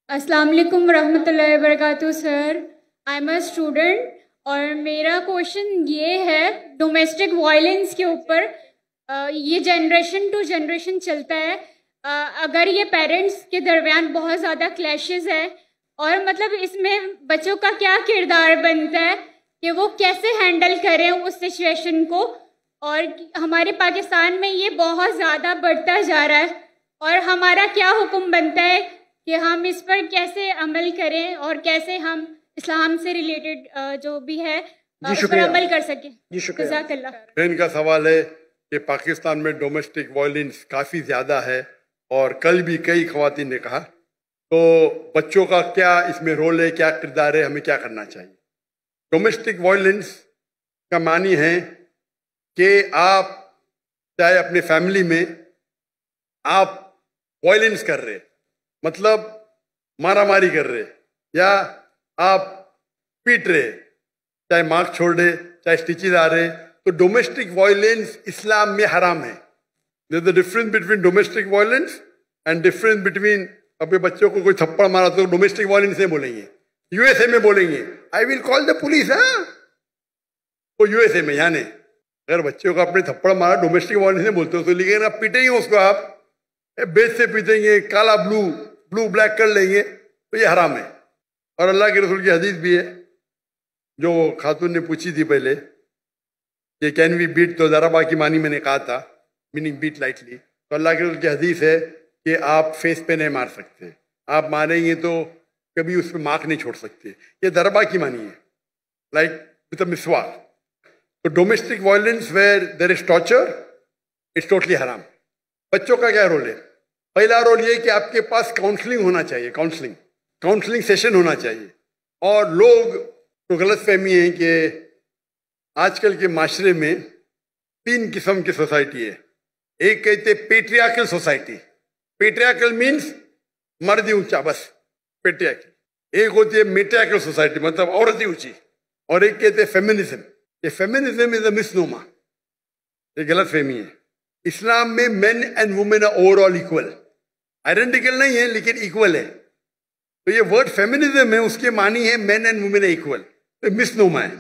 अस्सलाम वालेकुम रहमतुल्लाहि व बरकातुहू sir. I am a student और मेरा क्वेश्चन ये है डोमेस्टिक वायलेंस के ऊपर। ये जनरेशन टू जनरेशन चलता है। अगर ये पेरेंट्स के दरमियान बहुत ज़्यादा क्लैशेस है और मतलब इसमें बच्चों का क्या किरदार बनता है कि वो कैसे हैंडल करें उस सिचुएशन को, और हमारे पाकिस्तान में ये बहुत ज़्यादा बढ़ता जा रहा है और हमारा क्या हुक्म बनता है कि हम इस पर कैसे अमल करें और कैसे हम इस्लाम से रिलेटेड जो भी है उस पर अमल कर सकें। जी शुक्रिया। जज़ाकल्लाह। इनका सवाल है कि पाकिस्तान में डोमेस्टिक वायलेंस काफ़ी ज़्यादा है और कल भी कई ख़वातीन ने कहा, तो बच्चों का क्या इसमें रोल है, क्या किरदार है, हमें क्या करना चाहिए। डोमेस्टिक वायलेंस का मानी है कि आप चाहे अपने फैमिली में आप वायलेंस कर रहे, मतलब मारामारी कर रहे या आप पीट रहे, चाहे मार्क्स छोड़ रहे, चाहे स्टिचेज आ रहे, तो डोमेस्टिक वायलेंस इस्लाम में हराम है। There is the difference between domestic violence and difference between, अपने बच्चों को कोई थप्पड़ मारा तो डोमेस्टिक वायलेंस नहीं बोलेंगे, यूएसए में बोलेंगे I will call the police. वो यूएसए में, यानी अगर बच्चों को अपने थप्पड़ मारा डोमेस्टिक वायलेंस नहीं बोलते हो, तो लेकिन आप पीटेंगे उसको, आप बेच से पीटेंगे, काला ब्लू ब्लैक कर लेंगे, तो ये हराम है। और अल्लाह के रसूल की हदीस भी है जो खातून ने पूछी थी पहले कि कैन वी बीट, तो ज़राबा की मानी मैंने कहा था, मीनिंग बीट लाइटली। तो अल्लाह के रसूल की हदीस है कि आप फेस पे नहीं मार सकते, आप मारेंगे तो कभी उस पर मार्क नहीं छोड़ सकते। ये ज़राबा की मानी है, लाइक विद अ मिसवाक। तो domestic violence where there is torture, it's totally हराम। बच्चों का क्या रोल है? पहला रोल ये कि आपके पास काउंसलिंग होना चाहिए, काउंसलिंग सेशन होना चाहिए। और लोग को गलत फहमी है कि आजकल के माशरे में 3 किस्म की सोसाइटी है। एक कहते पेट्रियार्कल सोसाइटी, पेट्रियार्कल मीन्स मर्द ही ऊंचा, बस पेट्रियार्कल। एक होती है मेट्रियार्कल सोसाइटी, मतलब औरत ही ऊंची। और एक कहते फेमिनिज्म। ये फेमिनिज्म इज अ मिसनोमा, ये गलत फहमी है। इस्लाम में men and women are overall equal, identical नहीं है लेकिन इक्वल है। तो ये वर्ड फेमिनिज्म है, उसके मानी है मेन एंड वुमेन है इक्वल, तो मिसनोमा है।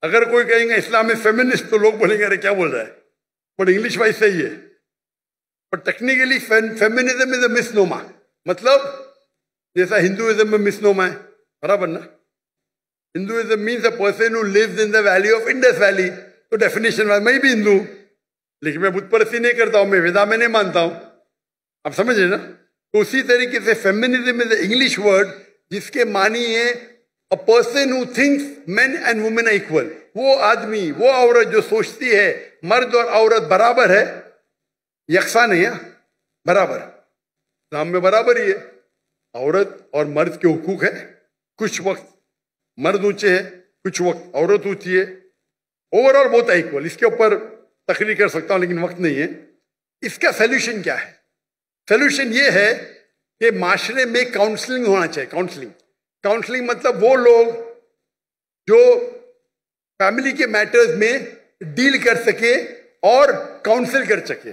अगर कोई कहेंगे इस्लाम में फेमिनिस्ट, तो लोग बोलेंगे अरे क्या बोल रहा है, बट इंग्लिश वाइज सही है, but technically feminism is a misnomer. मतलब जैसा हिंदुइज्म में मिसनोमा है, बराबर ना। Hinduism means a person who lives in the valley of Indus valley. तो डेफिनेशन वाइज मैं भी हिंदू, लेकिन मैं बुत परस्ती नहीं करता हूं, मैं वेदा में नहीं मानता हूं, आप समझे ना। तो उसी तरीके से फेमिनिज्म इज इंग्लिश वर्ड जिसके मानी है a person who thinks men and women are equal. वो आदमी, वो औरत जो सोचती है मर्द और औरत बराबर है, यकसा नहीं है, बराबर। इस्लाम में बराबर ही है, औरत और मर्द के हुकूक है। कुछ वक्त मर्द ऊंचे है, कुछ वक्त औरत ऊंची है, ओवरऑल बहुत इक्वल। इसके ऊपर तकरीर कर सकता हूं लेकिन वक्त नहीं है। इसका सोल्यूशन क्या है? सोल्यूशन ये है कि माशरे में काउंसलिंग होना चाहिए। काउंसलिंग मतलब वो लोग जो फैमिली के मैटर्स में डील कर सके और काउंसिल कर सके।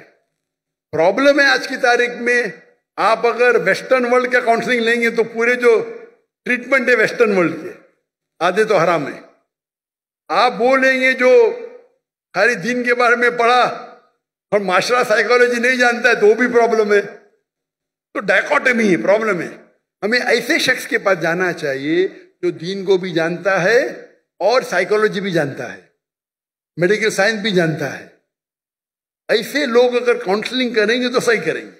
प्रॉब्लम है आज की तारीख में, आप अगर वेस्टर्न वर्ल्ड का काउंसलिंग लेंगे तो पूरे जो ट्रीटमेंट है वेस्टर्न वर्ल्ड के आधे तो हराम है। आप बोलेंगे जो खाली दीन के बारे में पढ़ा और माशरा साइकोलॉजी नहीं जानता है, तो वो भी प्रॉब्लम है। तो डायकोटमी है, प्रॉब्लम है। हमें ऐसे शख्स के पास जाना चाहिए जो दीन को भी जानता है और साइकोलॉजी भी जानता है, मेडिकल साइंस भी जानता है। ऐसे लोग अगर काउंसलिंग करेंगे तो सही करेंगे।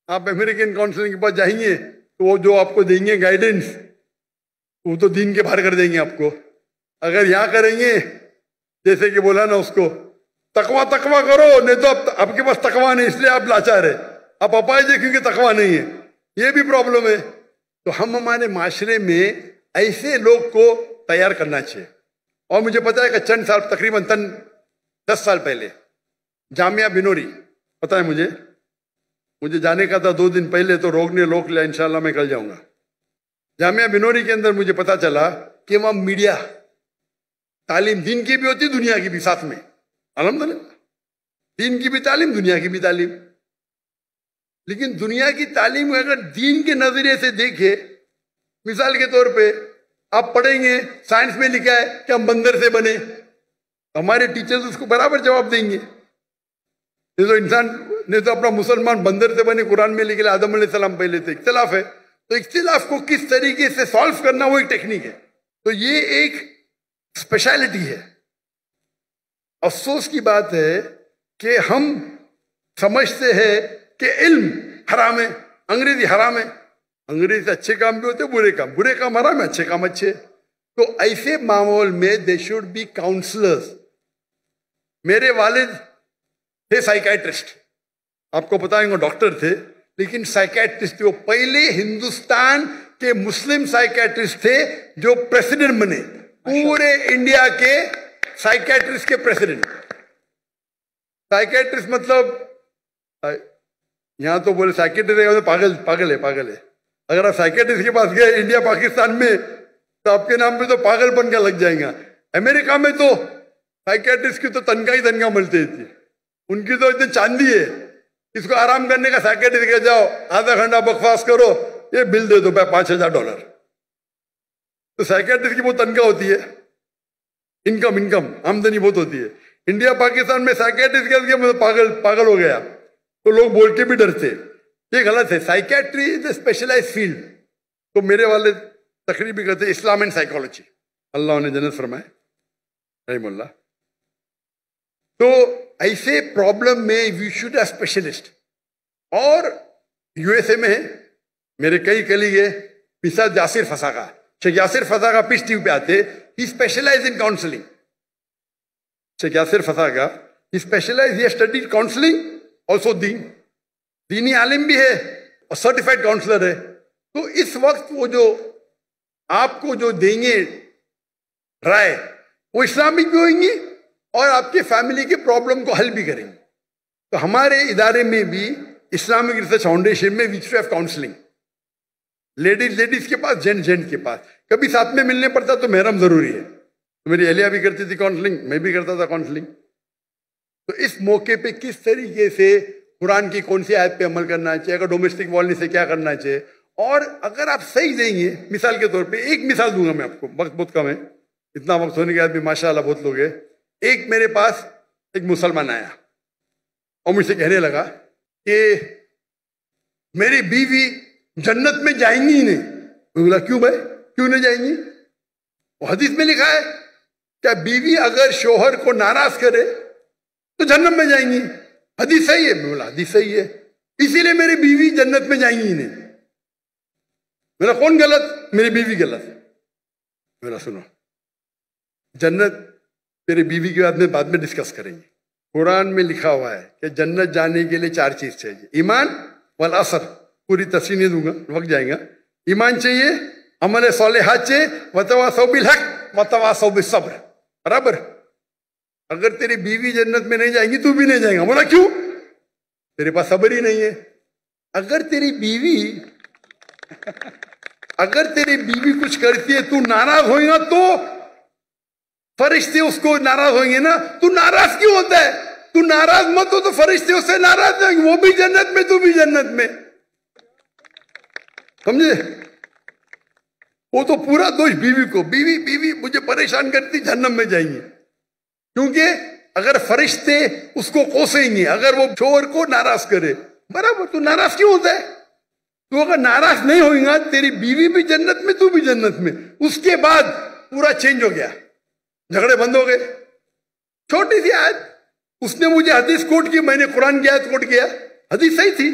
आप अमेरिकन काउंसलिंग के पास जाएंगे तो वो जो आपको देंगे गाइडेंस, वो तो दीन के बाहर कर देंगे आपको। अगर यहाँ करेंगे जैसे कि बोला ना उसको, तकवा करो, नहीं तो आपके पास तकवा नहीं इसलिए आप लाचार है, आप अपाय देखेंगे तकवा नहीं है, ये भी प्रॉब्लम है। तो हम हमारे माशरे में ऐसे लोग को तैयार करना चाहिए। और मुझे पता है कि चंद साल, तकरीबन 10 साल पहले जामिया बिनोरी, पता है मुझे जाने का था 2 दिन पहले, तो रोक लिया, इंशाल्लाह मैं कल जाऊंगा। जामिया बिनोरी के अंदर मुझे पता चला कि वहां मीडिया तालीम दीन की भी होती, दुनिया की भी साथ में, अल्हम्दुलिल्लाह। दीन की भी तालीम, दुनिया की भी तालीम। लेकिन दुनिया की तालीम अगर दीन के नजरिए से देखे मिसाल के तौर पे आप पढ़ेंगे, साइंस में लिखा है कि हम बंदर से बने, हमारे टीचर्स उसको बराबर जवाब देंगे। ये तो इंसान ने तो अपना मुसलमान बंदर से बने कुरान में लिखे, आदम अलैहिस्सलाम पहले थे। इख्तिलाफ है, तो इख्तिलाफ को किस तरीके से सॉल्व करना वो एक टेक्निक है। तो ये एक स्पेशलिटी है। अफसोस की बात है कि हम समझते हैं कि इल्म हराम है, अंग्रेजी हराम है। अंग्रेजी से अच्छे काम भी होते, बुरे काम हराम है, अच्छे काम अच्छे। तो ऐसे माहौल में दे शुड बी काउंसलर्स। मेरे वालिद थे साइकेट्रिस्ट, आपको पता है वो डॉक्टर थे, लेकिन साइकेट्रिस्ट थे। वो पहले हिंदुस्तान के मुस्लिम साइकेट्रिस्ट थे जो प्रेसिडेंट बने, पूरे इंडिया के साइकेट्रिस्ट के प्रेसिडेंट। साइकेट्रिस्ट मतलब यहां तो बोले साइकेट्रिस्ट पागल है। अगर आप साइकेट्रिस्ट के पास गए इंडिया पाकिस्तान में तो आपके नाम पे तो पागलपन का लग जाएगा। अमेरिका में तो साइकेट्रिस्ट की तो तनख्वाह मिलती थी, उनकी तो इतनी चांदी है। इसको आराम करने का साइकेट्रिस्ट के जाओ, आधा घंटा बकवास करो, ये बिल दे दो $5,000। तो साइकेट्रिस्ट की बहुत तनख्वाह होती है, इनकम आमदनी बहुत होती है। इंडिया पाकिस्तान में साइकेट्रिस्ट के मतलब पागल हो गया तो लोग बोल के भी डरते, ये गलत है। Psychiatry is a specialise field. तो मेरे वाले तकरीर भी करते इस्लाम एंड साइकोलॉजी, अल्लाह ने जन्नत फरमाए रहमुल्लाह। तो ऐसे प्रॉब्लम में वी शुड अ स्पेशलिस्ट। और यूएसए में मेरे कई कलीग है, मिसाल Yasir Fasaka, Sheikh Yasir Fasaka Peace TV पे आते, he specialize in counselling. Sheikh Yasir Fasaka he specialize, he studied counselling also दीनी आलिम भी है और सर्टिफाइड काउंसलर है। तो इस वक्त वो जो आपको जो देंगे राय, वो इस्लामिक भी होंगी और आपके फैमिली के प्रॉब्लम को हल भी करेंगे। तो हमारे इदारे में भी इस्लामिक रिसर्च फाउंडेशन में वी हैव काउंसलिंग, लेडीज के पास, जेंट्स के पास। कभी साथ में मिलने पड़ता तो महरम जरूरी है। तो मेरी अलिया भी करती थी काउंसलिंग, मैं भी करता था काउंसलिंग। तो इस मौके पे किस तरीके से कुरान की कौन सी आयत पे अमल करना चाहिए, अगर डोमेस्टिक वायलेंस से क्या करना चाहिए। और अगर आप सही देंगे, मिसाल के तौर पे एक मिसाल दूंगा मैं आपको, वक्त बहुत कम है, इतना वक्त होने के बाद भी माशाअल्लाह बहुत लोग हैं। एक मेरे पास एक मुसलमान आया और मुझसे कहने लगा कि मेरी बीवी जन्नत में जाएंगी ही नहीं। मैं बोला क्यों भाई, क्यों नहीं जाएंगी? वो हदीस में लिखा है क्या बीवी अगर शोहर को नाराज करे तो जन्नत में जाएंगी, हदीस सही है। मैं बोला हदीस सही है, इसीलिए मेरी बीवी जन्नत में जाएंगी ही नहीं। मेरा कौन गलत? मेरी बीवी गलत। मेरा सुनो, जन्नत तेरी बीवी के बाद में डिस्कस करेंगे। कुरान में लिखा हुआ है कि जन्नत जाने के लिए 4 चीज चाहिए, ईमान वल असर। पूरी तफसीर नहीं दूंगा, वक्त जाएगा। ईमान चाहिए, अमल सालिहात चाहिए, वतवासौ बिल हक वतवासौ बिस सब्र। बराबर। अगर तेरी बीवी जन्नत में नहीं जाएंगी, तू भी नहीं जाएगा। बोला क्यों? तेरे पास सब्र ही नहीं है। अगर तेरी बीवी कुछ करती है, तू नाराज होएगा तो फरिश्ते उसको नाराज होंगे ना। तू नाराज क्यों होता है? तू नाराज मत हो तो फरिश्ते उससे नाराज होंगे, वो भी जन्नत में, तू भी जन्नत में। समझे? वो तो पूरा दोष बीवी को, बीवी मुझे परेशान करती, जन्नत में जाएंगे। क्योंकि अगर फरिश्ते उसको कोसेंगे, अगर वो शोहर को नाराज करे, बराबर। तू नाराज क्यों होता है? तू अगर नाराज नहीं होगा, तेरी बीवी भी जन्नत में, तू भी जन्नत में। उसके बाद पूरा चेंज हो गया, झगड़े बंद हो गए। छोटी सी आयत, उसने मुझे हदीस कोट की, मैंने कुरान की आयत कोट किया, हदीस सही थी।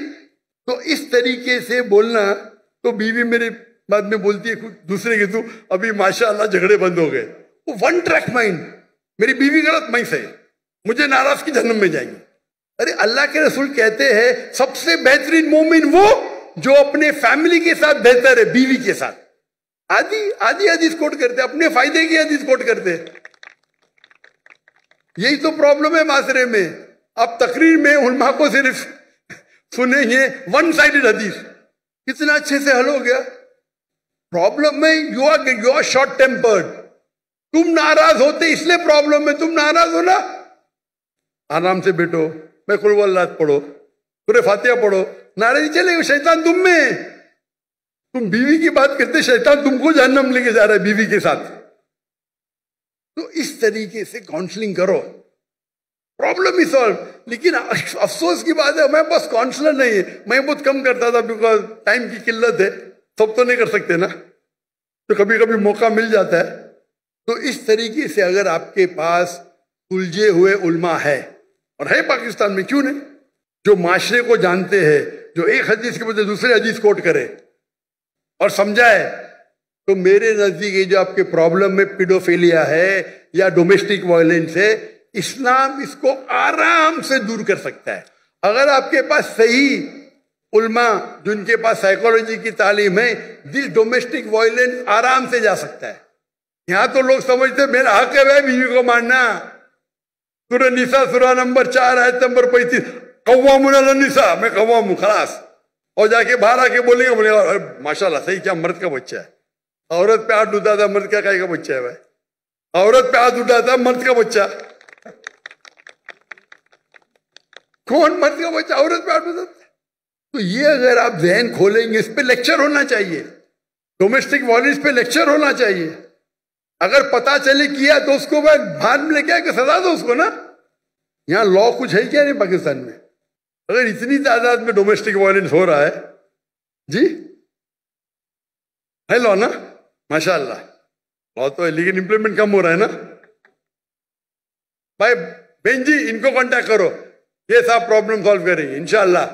तो इस तरीके से बोलना, तो बीवी मेरे बाद में बोलती है दूसरे के, तू अभी माशाअल्लाह झगड़े बंद हो गए। वो वन ट्रैक माइंड, मेरी बीवी गलत, मैं सही, मुझे नाराज की जन्नत में जाएंगे। अरे अल्लाह के रसूल कहते हैं सबसे बेहतरीन मोमिन वो जो अपने फैमिली के साथ बेहतर है बीवी के साथ। आधी हदीस कोट करते, अपने फायदे की हदीस कोट करते। यही तो प्रॉब्लम है माशरे में। आप तकरीर में उलमा को सिर्फ सुनेंगे वन साइडेड हदीस, कितना अच्छे से हल हो गया। प्रॉब्लम में यू आर शॉर्ट टेम्पर्ड। तुम नाराज होते इसलिए प्रॉब्लम है। तुम नाराज हो ना, आराम से बैठो, मैं कुल वल्लाह पढ़ो, सूरह फातिहा पढ़ो, नाराजी चलेगी, शैतान तुम में। तुम बीवी की बात करते, शैतान तुमको जहन्नम लेके जा रहा है बीवी के साथ। तो इस तरीके से काउंसलिंग करो, प्रॉब्लम ही सॉल्व। लेकिन अफसोस की बात है, मैं बस काउंसलर नहीं है, मैं बहुत कम करता था, बिकॉज टाइम की किल्लत है, सब तो नहीं कर सकते ना, तो कभी कभी मौका मिल जाता है। तो इस तरीके से अगर आपके पास उलझे हुए उलमा है, और है पाकिस्तान में, क्यों नहीं, जो माशरे को जानते हैं, जो एक हदीस के बदले दूसरे हदीस कोट करे और समझाए, तो मेरे नजदीक ये जो आपके प्रॉब्लम में पीडोफिलिया है या डोमेस्टिक वायलेंस है, इस्लाम इसको आराम से दूर कर सकता है। अगर आपके पास सही उल्मा जिनके पास साइकोलॉजी की तालीम है, दिस डोमेस्टिक वायलेंस आराम से जा सकता है। यहां तो लोग समझते मेरा हक है भाई बीवी को मारना, सूरह निसा सूरह नंबर 4 आयत नंबर 35, कव्वामुन अला निसा, मैं कव्वाम हूं खलास, और जाके बाहर आके बोलेगा माशाल्लाह सही, क्या मर्द का बच्चा है। औरत पे हाथ उठाता, मर्द का काय का बच्चा है भाई, औरत पे हाथ उठाता, मर्द का बच्चा, कौन मर्द का बच्चा औरत पे हाथ उठाता। तो ये अगर आप जहन खोलेंगे, इस पे लेक्चर होना चाहिए, डोमेस्टिक वायलेंस पे लेक्चर होना चाहिए। अगर पता चले किया तो उसको भान में लेके आके सजा दो उसको ना। यहां लॉ कुछ है क्या नहीं पाकिस्तान में? अगर इतनी तादाद में डोमेस्टिक वायलेंस हो रहा है जी, है लॉ ना, माशाअल्लाह लॉ तो है, लेकिन इंप्लीमेंट कम हो रहा है ना भाई। बहन जी इनको कांटेक्ट करो, ये सब प्रॉब्लम सॉल्व करेंगे इंशाअल्लाह।